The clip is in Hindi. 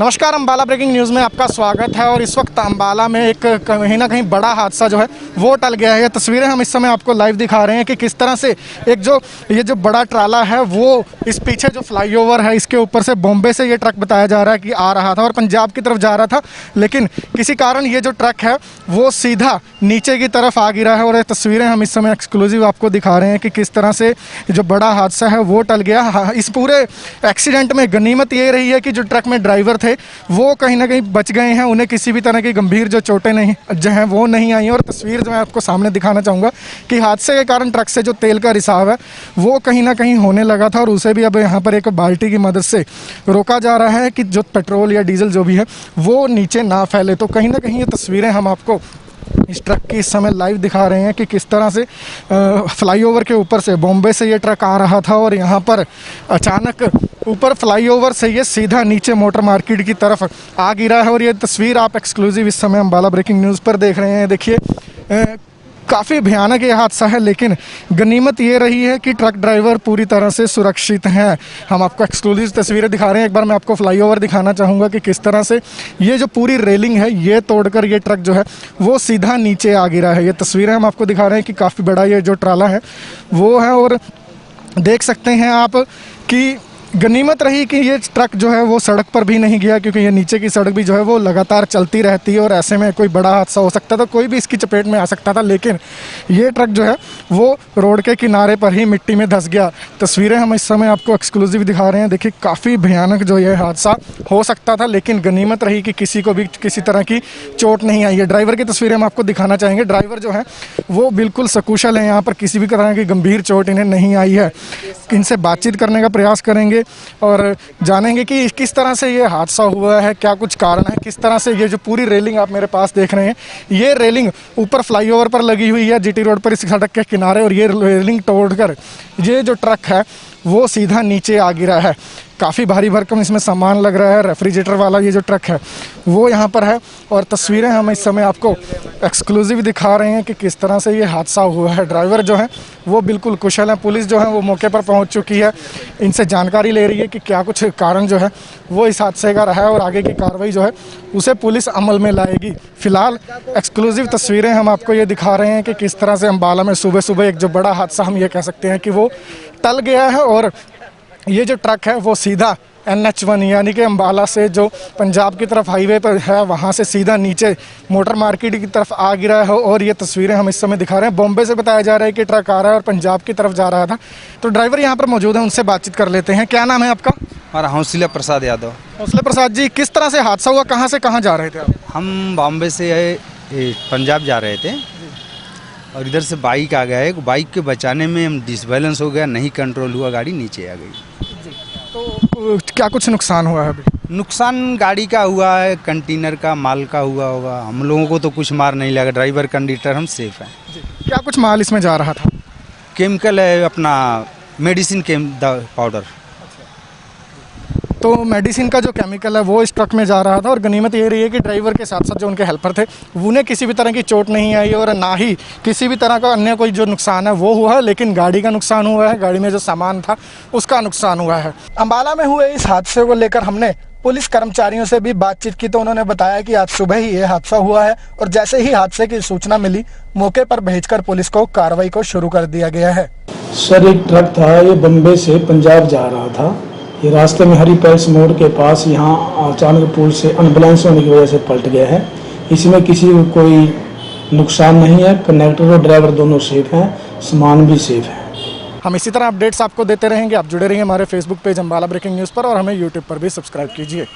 नमस्कार, अम्बाला ब्रेकिंग न्यूज़ में आपका स्वागत है। और इस वक्त अम्बाला में एक कहीं ना कहीं बड़ा हादसा जो है वो टल गया है। ये तस्वीरें हम इस समय आपको लाइव दिखा रहे हैं कि किस तरह से ये जो बड़ा ट्राला है वो इस पीछे जो फ्लाईओवर है इसके ऊपर से बॉम्बे से ये ट्रक बताया जा रहा है कि आ रहा था और पंजाब की तरफ जा रहा था, लेकिन किसी कारण ये जो ट्रक है वो सीधा नीचे की तरफ आ गिरा है। और ये तस्वीरें हम इस समय एक्सक्लूसिव आपको दिखा रहे हैं कि किस तरह से जो बड़ा हादसा है वो टल गया। इस पूरे एक्सीडेंट में गनीमत ये रही है कि जो ट्रक में ड्राइवर थे वो कहीं ना कहीं बच गए हैं, उन्हें किसी भी तरह की गंभीर जो चोटें नहीं जो हैं वो नहीं आई हैं। और तस्वीर जो मैं आपको सामने दिखाना चाहूँगा कि हादसे के कारण ट्रक से जो तेल का रिसाव है वो कहीं ना कहीं होने लगा था और उसे भी अब यहाँ पर एक बाल्टी की मदद से रोका जा रहा है कि जो पेट्रोल या डीजल जो भी है वो नीचे ना फैले। तो कहीं ना कहीं ये तस्वीरें हम आपको इस ट्रक की इस समय लाइव दिखा रहे हैं कि किस तरह से फ्लाईओवर के ऊपर से बॉम्बे से ये ट्रक आ रहा था और यहाँ पर अचानक ऊपर फ्लाईओवर से ये सीधा नीचे मोटर मार्केट की तरफ आ गिरा है। और ये तस्वीर आप एक्सक्लूसिव इस समय अम्बाला ब्रेकिंग न्यूज़ पर देख रहे हैं। देखिए, काफ़ी भयानक ये हादसा है, लेकिन गनीमत ये रही है कि ट्रक ड्राइवर पूरी तरह से सुरक्षित हैं। हम आपको एक्सक्लूसिव तस्वीरें दिखा रहे हैं। एक बार मैं आपको फ्लाईओवर दिखाना चाहूँगा कि किस तरह से ये जो पूरी रेलिंग है ये तोड़कर ये ट्रक जो है वो सीधा नीचे आ गिरा है। ये तस्वीरें हम आपको दिखा रहे हैं कि काफ़ी बड़ा ये जो ट्राला है वो है। और देख सकते हैं आप कि गनीमत रही कि ये ट्रक जो है वो सड़क पर भी नहीं गया, क्योंकि ये नीचे की सड़क भी जो है वो लगातार चलती रहती है और ऐसे में कोई बड़ा हादसा हो सकता था, कोई भी इसकी चपेट में आ सकता था। लेकिन ये ट्रक जो है वो रोड के किनारे पर ही मिट्टी में धंस गया। तस्वीरें हम इस समय आपको एक्सक्लूसिव दिखा रहे हैं। देखिए, काफ़ी भयानक जो ये हादसा हो सकता था, लेकिन गनीमत रही कि किसी को भी किसी तरह की चोट नहीं आई है। ड्राइवर की तस्वीरें हम आपको दिखाना चाहेंगे। ड्राइवर जो है वो बिल्कुल सकुशल है, यहाँ पर किसी भी तरह की गंभीर चोट इन्हें नहीं आई है। इनसे बातचीत करने का प्रयास करेंगे और जानेंगे कि किस तरह से ये हादसा हुआ है, क्या कुछ कारण है, किस तरह से ये जो पूरी रेलिंग आप मेरे पास देख रहे हैं ये रेलिंग ऊपर फ्लाईओवर पर लगी हुई है जीटी रोड पर इस सड़क के किनारे, और ये रेलिंग तोड़कर ये जो ट्रक है वो सीधा नीचे आ गिरा है। काफ़ी भारी भरकम इसमें सामान लग रहा है। रेफ्रिजरेटर वाला ये जो ट्रक है वो यहाँ पर है और तस्वीरें हम इस समय आपको एक्सक्लूसिव दिखा रहे हैं कि किस तरह से ये हादसा हुआ है। ड्राइवर जो है वो बिल्कुल कुशल है। पुलिस जो है वो मौके पर पहुँच चुकी है, इनसे जानकारी ले रही है कि क्या कुछ कारण जो है वो इस हादसे का रहा है और आगे की कार्रवाई जो है उसे पुलिस अमल में लाएगी। फिलहाल एक्सक्लूसिव तस्वीरें हम आपको ये दिखा रहे हैं कि किस तरह से अम्बाला में सुबह सुबह एक जो बड़ा हादसा हम ये कह सकते हैं कि वो टल गया है। और ये जो ट्रक है वो सीधा NH1 यानी कि अम्बाला से जो पंजाब की तरफ हाईवे पर है वहाँ से सीधा नीचे मोटर मार्केट की तरफ आ गिरा है। और ये तस्वीरें हम इस समय दिखा रहे हैं। बॉम्बे से बताया जा रहा है कि ट्रक आ रहा है और पंजाब की तरफ जा रहा था। तो ड्राइवर यहाँ पर मौजूद है, उनसे बातचीत कर लेते हैं। क्या नाम है आपका? हमारा हौसला प्रसाद यादव। हौसला प्रसाद जी, किस तरह से हादसा हुआ, कहाँ से कहाँ जा रहे थे आप? हम बॉम्बे से पंजाब जा रहे थे और इधर से बाइक आ गया है। बाइक के बचाने में हम डिसबैलेंस हो गया, नहीं कंट्रोल हुआ, गाड़ी नीचे आ गई। तो क्या कुछ नुकसान हुआ है अभी? नुकसान गाड़ी का हुआ है, कंटेनर का, माल का हुआ होगा। हम लोगों को तो कुछ मार नहीं लगा, ड्राइवर कंडक्टर हम सेफ हैं। क्या कुछ माल इसमें जा रहा था? केमिकल है, अपना मेडिसिन पाउडर। तो मेडिसिन का जो केमिकल है वो इस ट्रक में जा रहा था। और गनीमत ये रही है कि ड्राइवर के साथ साथ जो उनके हेल्पर थे उन्हें किसी भी तरह की चोट नहीं आई और ना ही किसी भी तरह का अन्य कोई जो नुकसान है वो हुआ है, लेकिन गाड़ी का नुकसान हुआ है, गाड़ी में जो सामान था उसका नुकसान हुआ है। अम्बाला में हुए इस हादसे को लेकर हमने पुलिस कर्मचारियों से भी बातचीत की तो उन्होंने बताया कि आज सुबह ही ये हादसा हुआ है और जैसे ही हादसे की सूचना मिली मौके पर भेजकर पुलिस को कार्रवाई को शुरू कर दिया गया है। सर, एक ट्रक था, ये बम्बे से पंजाब जा रहा था। ये रास्ते में हरी पैलेस मोड़ के पास यहाँ अचानक पुल से अनबैलेंस होने की वजह से पलट गया है। इसमें किसी को कोई नुकसान नहीं है। कंडक्टर और ड्राइवर दोनों सेफ हैं, सामान भी सेफ है। हम इसी तरह अपडेट्स आपको देते रहेंगे। आप जुड़े रहिए हमारे Facebook page Ambala breaking news पर और हमें यूट्यूब पर भी सब्सक्राइब कीजिए।